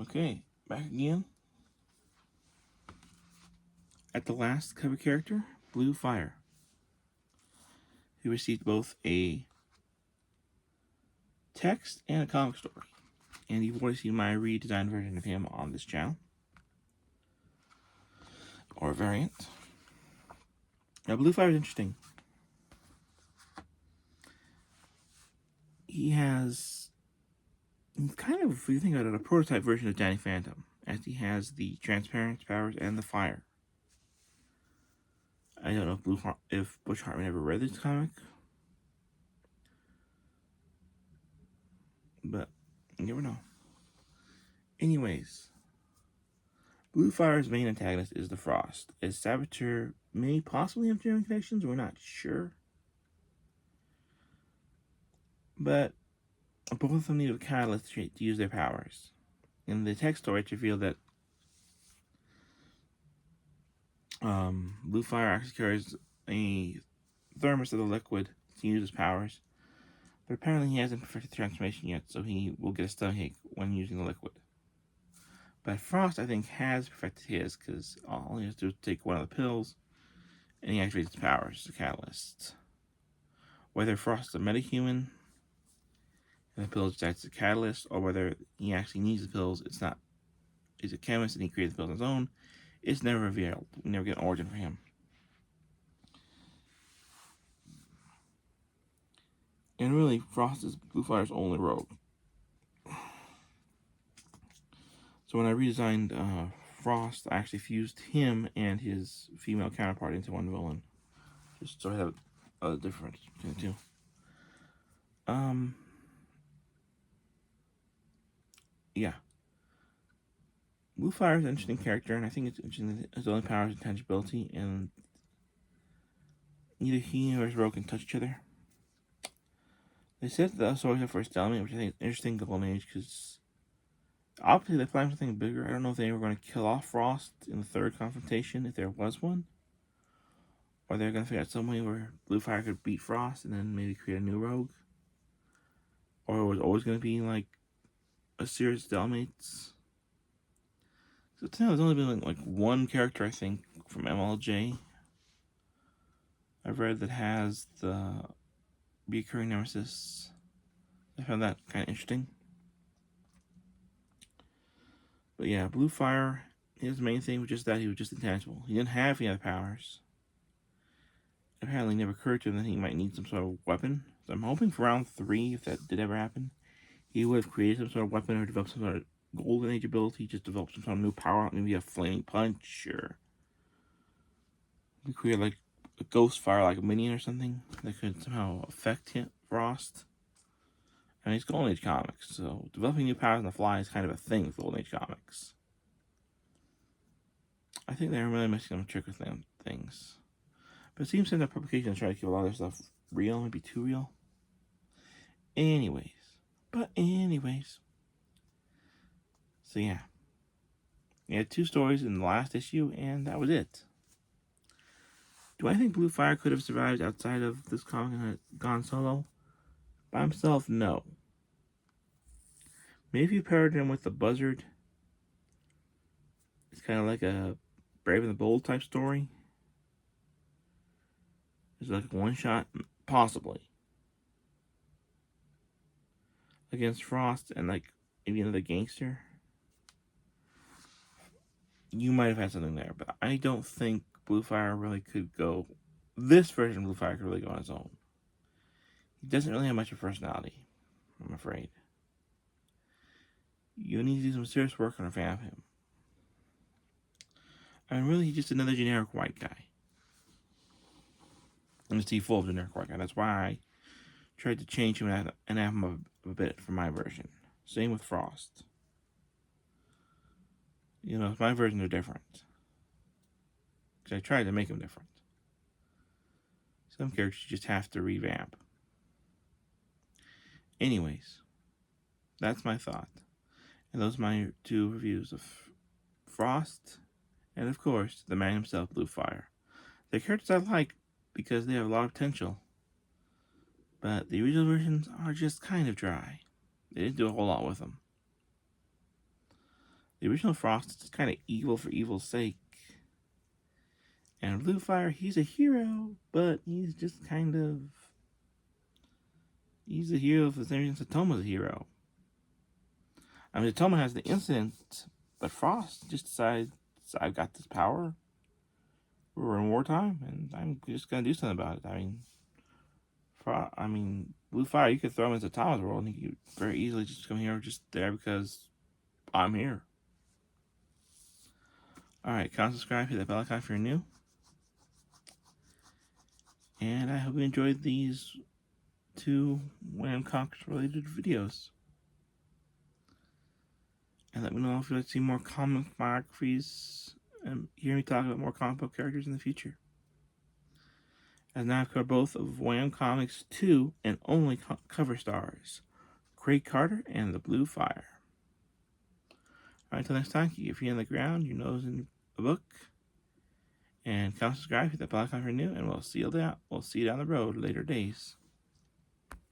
Okay, back again at the last cover character, Blue Fire, who received both a text and a comic story. And you've already seen my redesigned version of him on this channel, or a variant. Now, Blue Fire is interesting. He has kind of, if you think about it, a prototype version of Danny Phantom, as he has the transparent powers and the fire. I don't know if Butch Hartman ever read this comic, but you never know. Anyways, Blue Fire's main antagonist is the Frost. As Saboteur may possibly have German connections, we're not sure. But both of them need a catalyst to use their powers. In the text story, it's revealed that Blue Fire actually carries a thermos of the liquid to use his powers. But apparently he hasn't perfected the transformation yet, so he will get a stomachache when using the liquid. But Frost, I think, has perfected his, because all he has to do is take one of the pills, and he activates his powers, the catalyst. Whether Frost is a metahuman, and the pills just act as a catalyst, or whether he actually needs the pills, it's not. He's a chemist and he created the pills on his own. It's never revealed. We never get an origin for him. And really, Frost is Blue Fire's only rogue. So when I redesigned Frost, I actually fused him and his female counterpart into one villain, just so I have a difference between the two. Yeah. Blue Fire is an interesting character, and I think it's interesting that his only power is intangibility, and neither he nor his rogue can touch each other. They said that was always the first stalemate, which I think is interesting Golden Age, because obviously they planned something bigger. I don't know if they were going to kill off Frost in the third confrontation, if there was one. Or they're going to figure out some way where Blue Fire could beat Frost and then maybe create a new rogue. Or it was always going to be like a series of stalemates. So now there's only been like one character, I think, from MLJ I've read that has the recurring nemesis. I found that kind of interesting. But yeah, Blue Fire, his main thing was just that he was just intangible. He didn't have any other powers. It apparently never occurred to him that he might need some sort of weapon. So I'm hoping for round 3, if that did ever happen, he would have created some sort of weapon or developed some sort of Golden Age ability, just develop some sort of new power, maybe a flaming punch, or create like a ghost fire, like a minion or something that could somehow affect him, Frost. I mean, it's Golden Age comics, so developing new powers on the fly is kind of a thing with Golden Age comics. I think they're really missing some trick with them things. But it seems that publications try to keep a lot of their stuff real, maybe too real. Anyways. So yeah. We had 2 stories in the last issue, and that was it. Do I think Blue Fire could have survived outside of this comic and had gone solo? By himself, no. Maybe if you paired him with the Buzzard, it's kind of like a Brave and the Bold type story. It's like a one-shot, possibly, against Frost and like maybe another gangster. You might have had something there, but I don't think Blue Fire really could go. This version of Blue Fire could really go on its own. He doesn't really have much of a personality, I'm afraid. You need to do some serious work on a fan of him. I mean, really, he's just another generic white guy. And it's full of generic white guy. That's why I tried to change him and have him a bit for my version. Same with Frost. You know, my versions are different. Because I tried to make them different. Some characters you just have to revamp. Anyways, that's my thought. And those are my 2 reviews of Frost and, of course, the man himself, Blue Fire. They're characters I like because they have a lot of potential. But the original versions are just kind of dry. They didn't do a whole lot with them. The original Frost is just kind of evil for evil's sake. And Blue Fire, he's a hero, but he's just kind of... He's a hero for the same reason Satoma's a hero. I mean, Satoma has the incident, but Frost just decides, I've got this power. We're in wartime, and I'm just gonna do something about it. I mean, Blue Fire, you could throw him into Satoma's world, and he could very easily just come here, just there because I'm here. Alright, comment, subscribe, hit that bell icon if you're new. And I hope you enjoyed these 2 Wham Comics related videos. And let me know if you'd like to see more comic biographies and hear me talk about more comic book characters in the future. As now I've covered both of Wham Comics' 2 and only cover stars, Craig Carter and the Blue Fire. Alright, until next time, keep your feet on the ground, your nose in a book, and comment, subscribe, hit that bell icon if you're new, and we'll see you down the road later days.